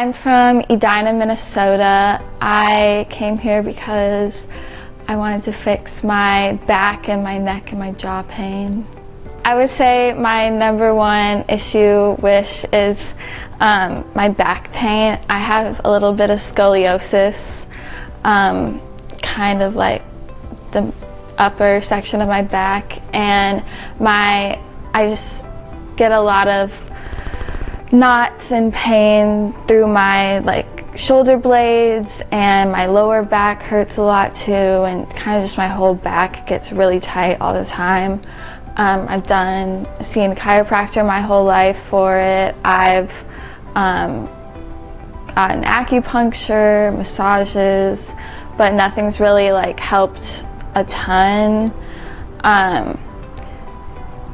I'm from Edina, Minnesota. I came here because I wanted to fix my back and my neck and my jaw pain. I would say my number one wish is my back pain. I have a little bit of scoliosis, kind of like the upper section of my back, and I just get a lot of knots and pain through my shoulder blades, and my lower back hurts a lot too, and kind of just my whole back gets really tight all the time. I've seen a chiropractor my whole life for it. I've gotten acupuncture, massages, but nothing's really helped a ton.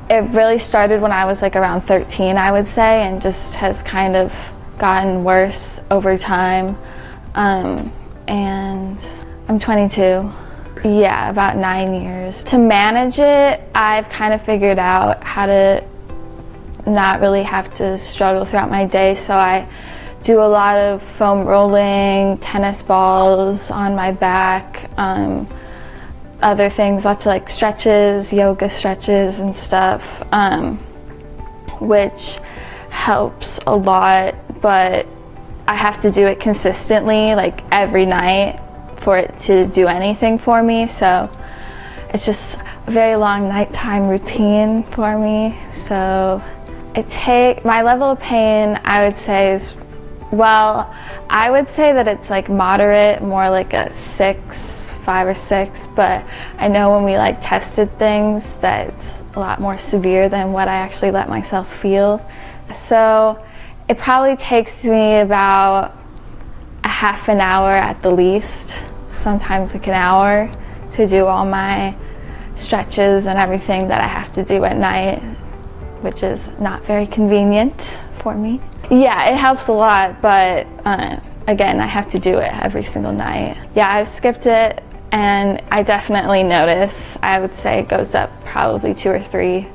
It really started when I was around 13, I would say, and just has kind of gotten worse over time. And I'm 22. Yeah, about 9 years. To manage it, I've kind of figured out how to not really have to struggle throughout my day, so I do a lot of foam rolling, tennis balls on my back, other things, lots of stretches, yoga stretches and stuff, which helps a lot, but I have to do it consistently, every night, for it to do anything for me. So it's just a very long nighttime routine for me. So my level of pain, I would say, is, well, I would say that it's moderate, more like a 5 or 6, but I know when we tested things that it's a lot more severe than what I actually let myself feel. So it probably takes me about a half an hour at the least, sometimes an hour, to do all my stretches and everything that I have to do at night, which is not very convenient for me. Yeah, it helps a lot, but again, I have to do it every single night. Yeah, I've skipped it, and I definitely notice. I would say it goes up probably 2 or 3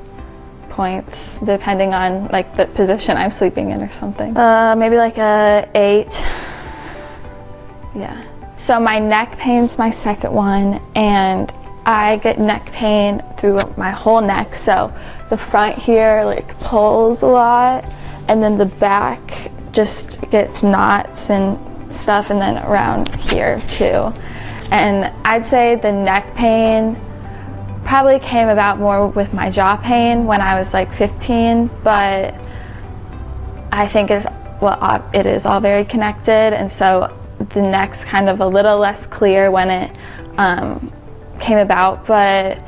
points, depending on the position I'm sleeping in or something. Maybe a 8. Yeah. So my neck pain's my second one, and I get neck pain through my whole neck. So the front here pulls a lot, and then the back just gets knots and stuff, and then around here too. And I'd say the neck pain probably came about more with my jaw pain when I was 15, but I think it is all very connected, and so the neck's kind of a little less clear when it came about. But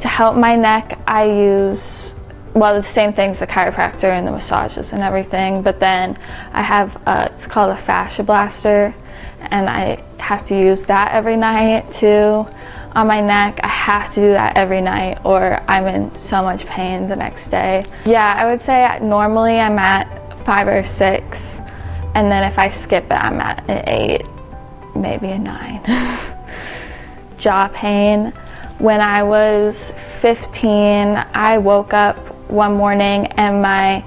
to help my neck, I use, well, the same things, the chiropractor and the massages and everything, but then I have it's called a fascia blaster, and I have to use that every night too on my neck. I have to do that every night, or I'm in so much pain the next day. Yeah, I would say normally I'm at 5 or 6, and then if I skip it, I'm at an 8, maybe a 9. Jaw pain. When I was 15, I woke up one morning and my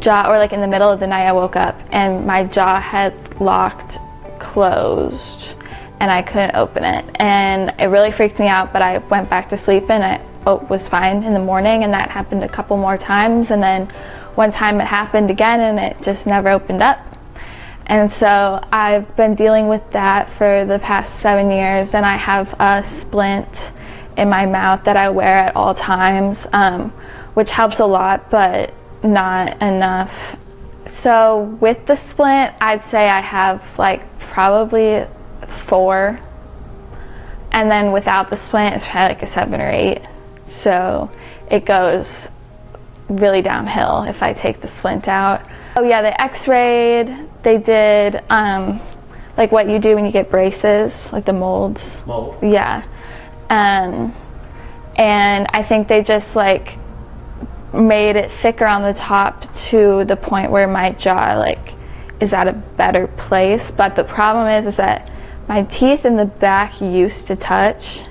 jaw, or in the middle of the night I woke up and my jaw had locked closed and I couldn't open it, and it really freaked me out, but I went back to sleep and I was fine in the morning, and that happened a couple more times, and then one time it happened again and it just never opened up. And so I've been dealing with that for the past 7 years, and I have a splint in my mouth that I wear at all times, which helps a lot, but not enough. So with the splint, I'd say I have probably 4, and then without the splint, it's probably a 7 or 8. So it goes really downhill if I take the splint out. Oh yeah, they x-rayed, they did what you do when you get braces, the molds. Mold? Yeah. And I think they just made it thicker on the top to the point where my jaw is at a better place. But the problem is that my teeth in the back used to touch,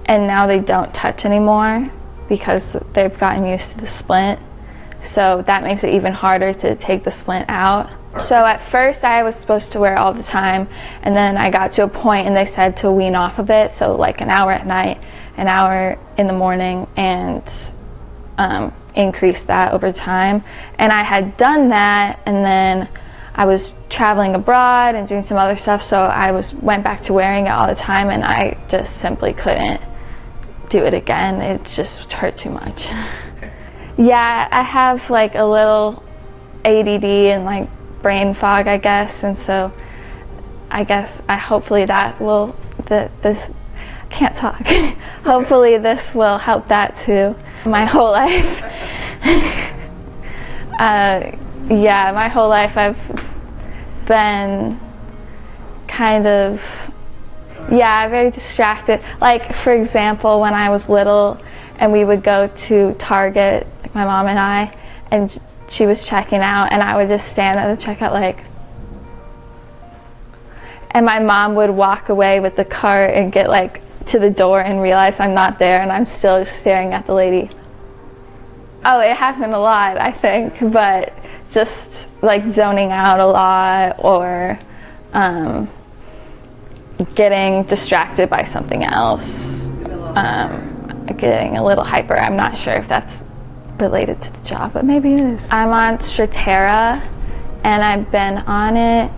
and now they don't touch anymore because they've gotten used to the splint. So that makes it even harder to take the splint out. So at first I was supposed to wear it all the time, and then I got to a point and they said to wean off of it, so like an hour at night, an hour in the morning, and increase that over time. And I had done that, and then I was traveling abroad and doing some other stuff, so I went back to wearing it all the time, and I just simply couldn't do it again. It just hurt too much. Okay. Yeah, I have like a little ADD and like brain fog, I guess, and so I guess hopefully that will this can't talk. Hopefully this will help that too. My whole life, yeah, my whole life I've been kind of, yeah, very distracted. Like, for example, when I was little and we would go to Target, like my mom and I, and she was checking out, and I would just stand at the checkout like, and my mom would walk away with the cart and get like to the door and realize I'm not there, and I'm still just staring at the lady. Oh, it happened a lot, I think, but just like zoning out a lot, or getting distracted by something else, getting a little hyper. I'm not sure if that's related to the job, but maybe it is. I'm on Stratera, and I've been on it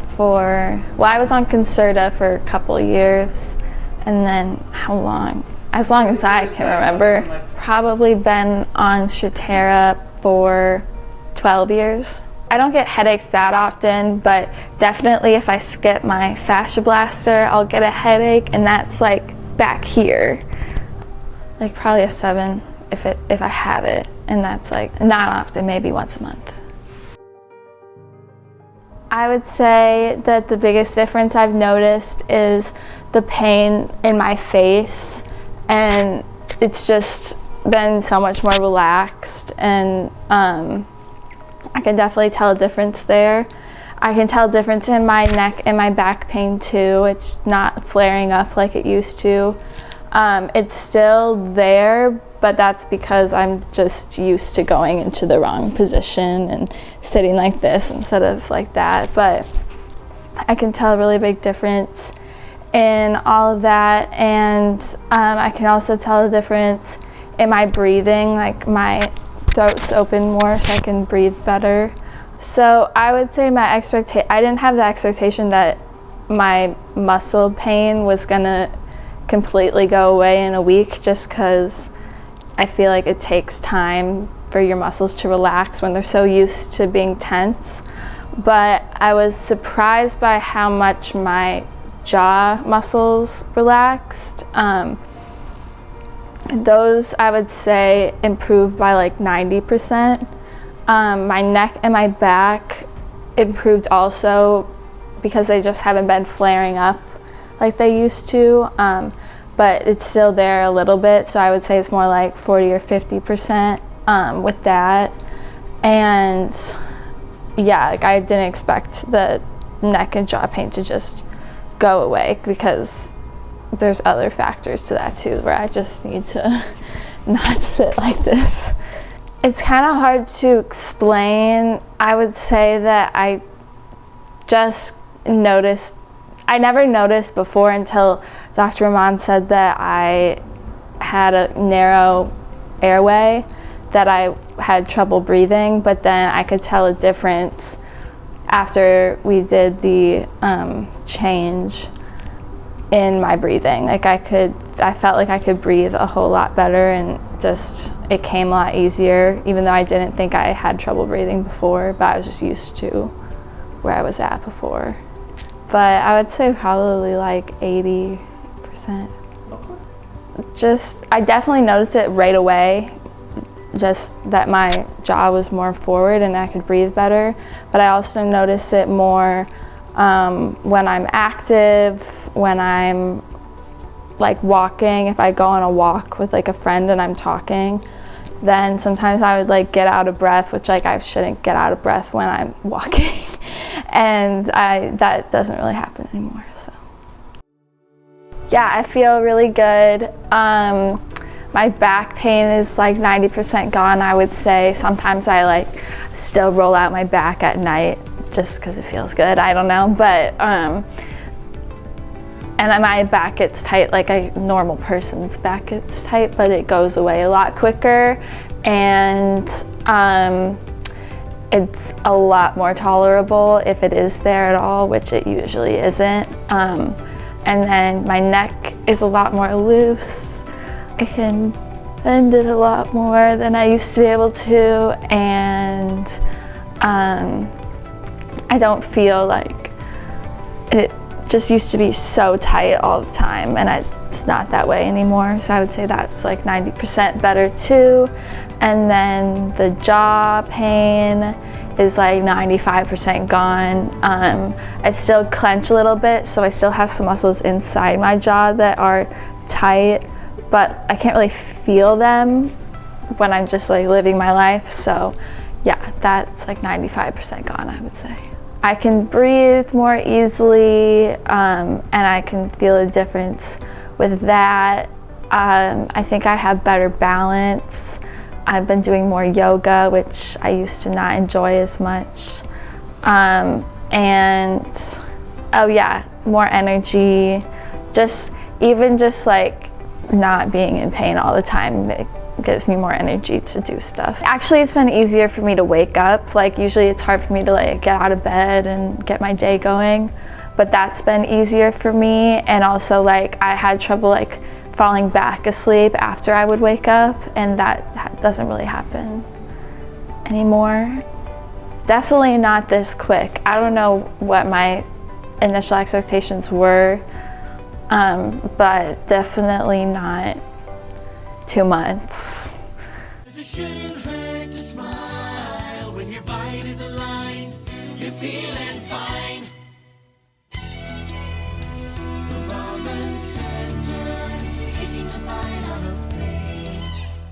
for, well, I was on Concerta for a couple of years, and then how long? As long as I can remember. Probably been on Stratera for 12 years. I don't get headaches that often, but definitely if I skip my fascia blaster, I'll get a headache, and that's like back here. Like probably a 7 if I have it, and that's like not often, maybe once a month. I would say that the biggest difference I've noticed is the pain in my face, and it's just been so much more relaxed, and I can definitely tell a difference there. I can tell a difference in my neck and my back pain too. It's not flaring up like it used to. It's still there, but that's because I'm just used to going into the wrong position and sitting like this instead of like that. But I can tell a really big difference in all of that, and I can also tell the difference in my breathing, like my throat's open more so I can breathe better. So I would say I didn't have the expectation that my muscle pain was gonna completely go away in a week, just because I feel like it takes time for your muscles to relax when they're so used to being tense. But I was surprised by how much my jaw muscles relaxed. Those I would say improved by like 90%. My neck and my back improved also because they just haven't been flaring up like they used to. But it's still there a little bit, so I would say it's more like 40 or 50% with that. And yeah, like I didn't expect the neck and jaw pain to just go away, because there's other factors to that too, where I just need to not sit like this. It's kind of hard to explain. I would say that I just noticed, I never noticed before until Dr. Raman said that I had a narrow airway, that I had trouble breathing, but then I could tell a difference after we did the change in my breathing. Like I felt like I could breathe a whole lot better, and just it came a lot easier, even though I didn't think I had trouble breathing before, but I was just used to where I was at before. But I would say probably like 80%. Just, I definitely noticed it right away, just that my jaw was more forward and I could breathe better. But I also noticed it more when I'm active, when I'm like walking. If I go on a walk with like a friend and I'm talking, then sometimes I would like get out of breath, which like I shouldn't get out of breath when I'm walking. And that doesn't really happen anymore, so. Yeah, I feel really good. My back pain is like 90% gone, I would say. Sometimes I like still roll out my back at night, just because it feels good, I don't know, but and my back gets tight like a normal person's back gets tight, but it goes away a lot quicker, and it's a lot more tolerable if it is there at all, which it usually isn't. And then my neck is a lot more loose. I can bend it a lot more than I used to be able to, and I don't feel like it just used to be so tight all the time, and it's not that way anymore. So I would say that's like 90% better too. And then the jaw pain is like 95% gone. I still clench a little bit, so I still have some muscles inside my jaw that are tight, but I can't really feel them when I'm just like living my life. So yeah, that's like 95% gone, I would say. I can breathe more easily, and I can feel a difference with that. I think I have better balance. I've been doing more yoga, which I used to not enjoy as much. And oh yeah, more energy. Even just like not being in pain all the time, it gives me more energy to do stuff. Actually, it's been easier for me to wake up. Like usually it's hard for me to like get out of bed and get my day going, but that's been easier for me. And also like I had trouble like falling back asleep after I would wake up, and that doesn't really happen anymore. Definitely not this quick. I don't know what my initial expectations were, but definitely not 2 months. It shouldn't hurt to smile when your bite is aligned. You're feeling fine.